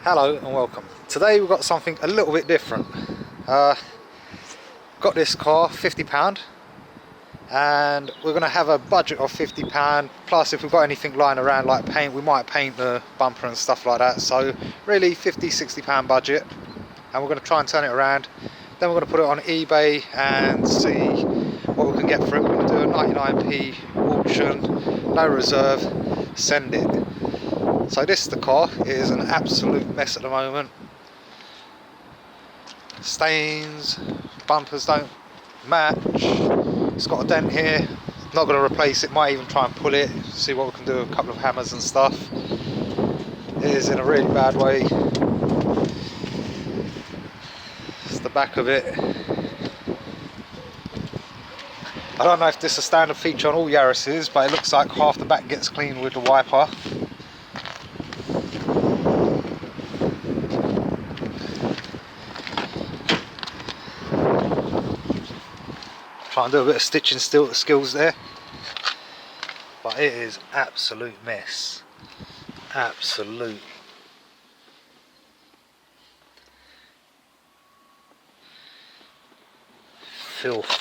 Hello and welcome. Today we've got something a little bit different. Got this car, £50, and we're going to have a budget of £50, plus if we've got anything lying around like paint, we might paint the bumper and stuff like that. So really £50–60 budget, and we're going to try and turn it around. Then we're going to put it on eBay and see what we can get for it. We're going to do a 99p auction, no reserve, send it. So this is the car. It is an absolute mess at the moment. Stains, bumpers don't match. It's got a dent here. Not going to replace it, might even try and pull it, see what we can do with a couple of hammers and stuff. It is in a really bad way. It's the back of it. I don't know if this is a standard feature on all Yarises, but it looks like half the back gets cleaned with the wiper. Try and do a bit of stitching skills there, but it is absolute mess, absolute filth.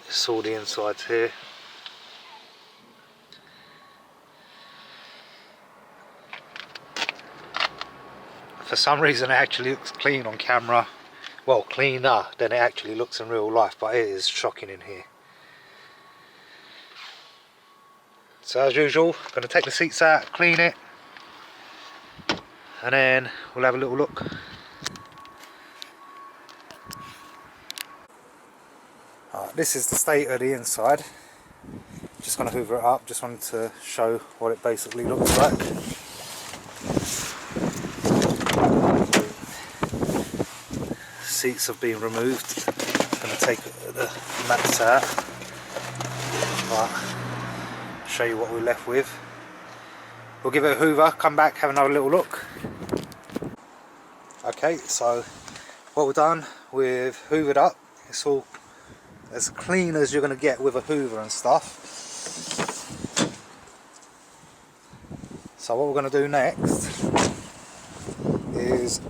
It's all the insides here. For some reason it actually looks clean on camera, well, cleaner than it actually looks in real life, but it is shocking in here. So as usual, going to take the seats out, clean it, and then we'll have a little look. This is the state of the inside. Just going to hoover it up, just wanted to show what it basically looks like. Seats have been removed. I'm going to take the mats out, but show you what we're left with. We'll give it a hoover, come back, have another little look. Okay, so what we've done, we've hoovered up. It's all as clean as you're going to get with a hoover and stuff. So what we're going to do next is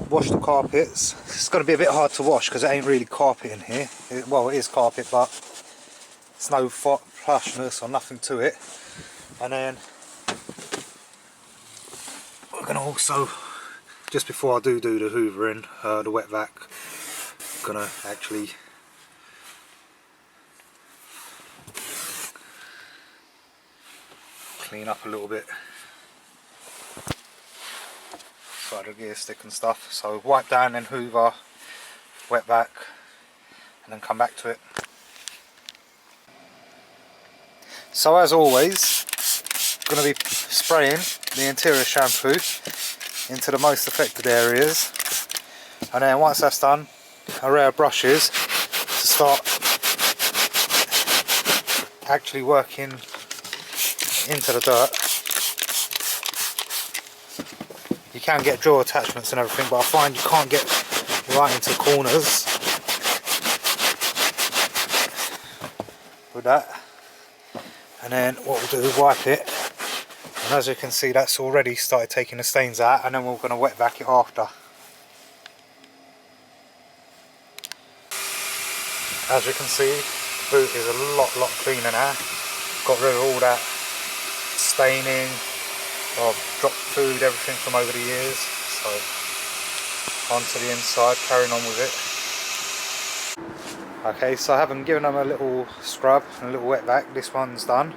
wash the carpets. It's going to be a bit hard to wash because it ain't really carpet in here. Well, it is carpet, but it's no plushness or nothing to it. And then we're going to also, just before I do the hoovering, the wet vac, I'm going to actually clean up a little bit. The gear stick and stuff. So wipe down, then hoover, wet vac, and then come back to it. So as always, I'm going to be spraying the interior shampoo into the most affected areas, and then once that's done, a rare brushes to start actually working into the dirt. You can get drawer attachments and everything, but I find you can't get right into corners with that. And then what we'll do is wipe it, and as you can see, that's already started taking the stains out, and then we're going to wet vac it after. As you can see, the boot is a lot cleaner now. Got rid of all that staining. I've dropped food, everything from over the years, so onto the inside, carrying on with it. Okay, so I haven't given them a little scrub and a little wet vac. This one's done.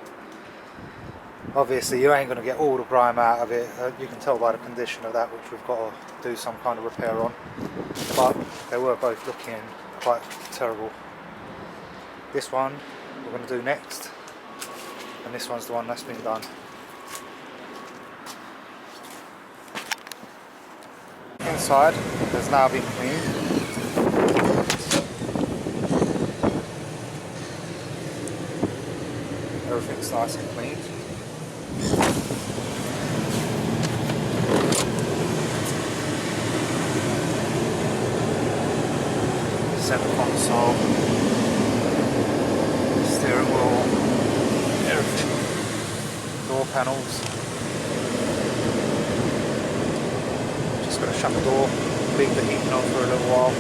Obviously you ain't going to get all the grime out of it. You can tell by the condition of that, which we've got to do some kind of repair on, but they were both looking quite terrible. This one we're going to do next, and this one's the one that's been done. Inside has now been cleaned. Everything's nice and clean. Center console, steering panels. Just going to shut the door, leave the heating on for a little while,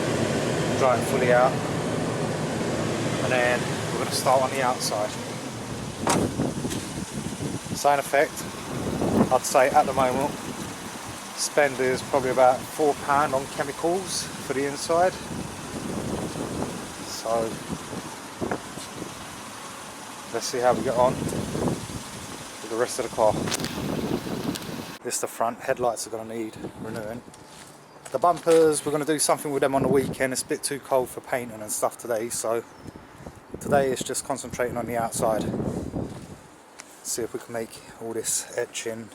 dry it fully out, and then we're going to start on the outside. So in effect, I'd say at the moment, spend is probably about £4 on chemicals for the inside. So let's see how we get on with the rest of the car. This is the front. Headlights are going to need renewing. The bumpers, we're going to do something with them on the weekend. It's a bit too cold for painting and stuff today, so today it's just concentrating on the outside. See if we can make all this etching.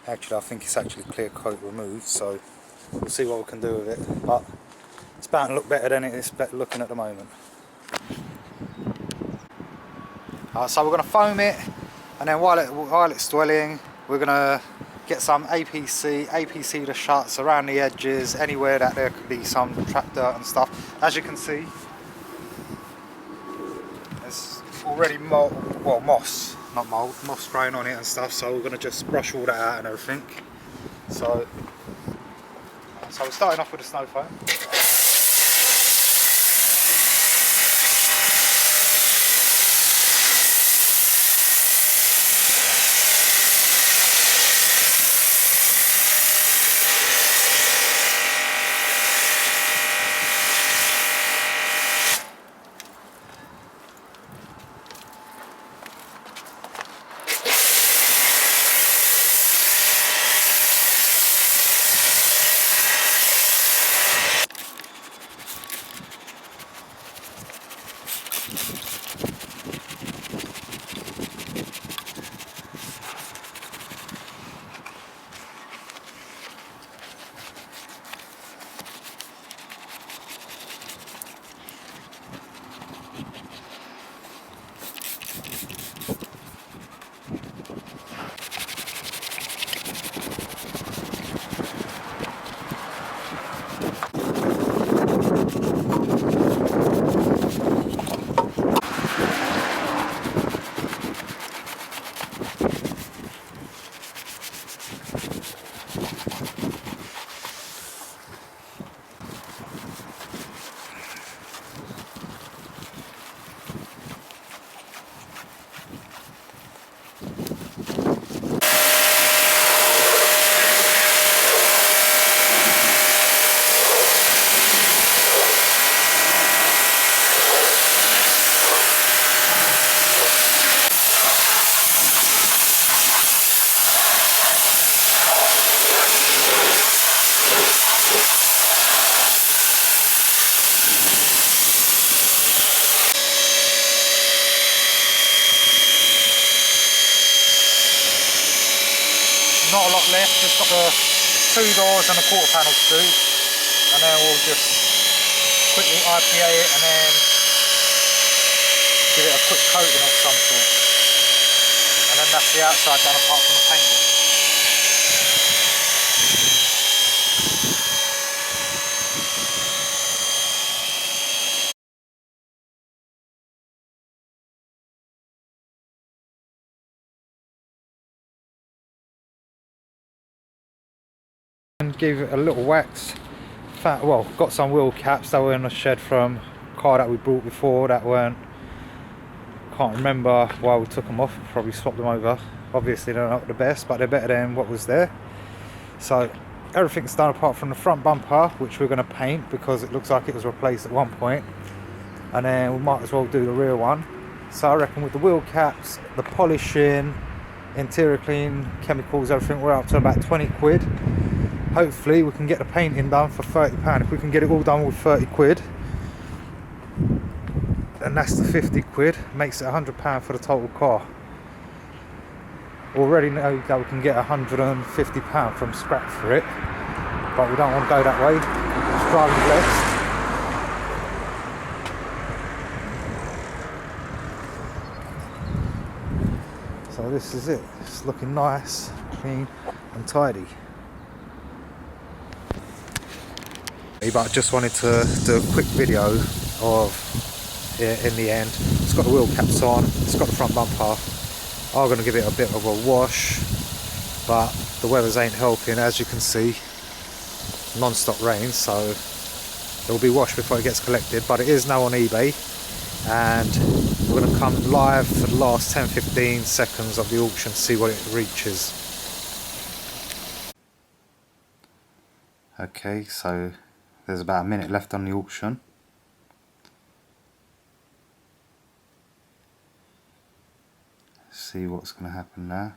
Actually, I think it's actually clear coat removed, so we'll see what we can do with it. But it's bound to look better than it is looking at the moment. So we're going to foam it, and then while it's dwelling, we're going to get some APC the shuts around the edges, anywhere that there could be some trapped dirt and stuff. As you can see, there's already moss growing on it and stuff, so we're going to just brush all that out and everything. So we're starting off with the snow foam. Not a lot left, just got the 2 doors and a quarter panel to do, and then we'll just quickly IPA it and then give it a quick coating of some sort, and then that's the outside done apart from the paint. And give it a little wax. Well, got some wheel caps that were in the shed from a car that we brought before that weren't, can't remember why we took them off, probably swapped them over. Obviously they're not the best, but they're better than what was there. So everything's done apart from the front bumper, which we're going to paint because it looks like it was replaced at one point, and then we might as well do the rear one. So I reckon with the wheel caps, the polishing, interior clean, chemicals, everything, we're up to about 20 quid. Hopefully we can get the painting done for £30. If we can get it all done with 30 quid, then that's the 50 quid, makes it £100 for the total car. Already know that we can get £150 from scrap for it, but we don't want to go that way. It's driving blessed. So this is it, it's looking nice, clean and tidy. But I just wanted to do a quick video of it in the end. It's got the wheel caps on, it's got the front bumper, are going to give it a bit of a wash, but the weathers ain't helping. As you can see, non-stop rain, so it will be washed before it gets collected. But it is now on eBay, and we're going to come live for the last 10-15 seconds of the auction to see what it reaches. Okay, so there's about a minute left on the auction. See what's going to happen now.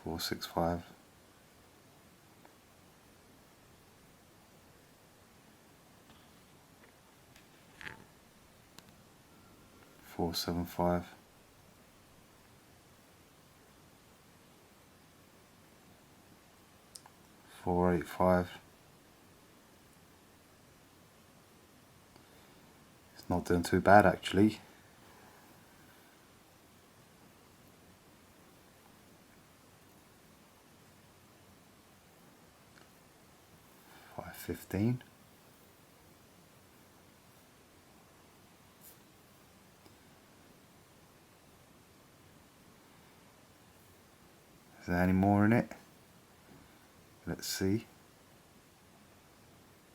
$465. $475. $485. It's not doing too bad actually. $515. Is there any more in it? Let's see.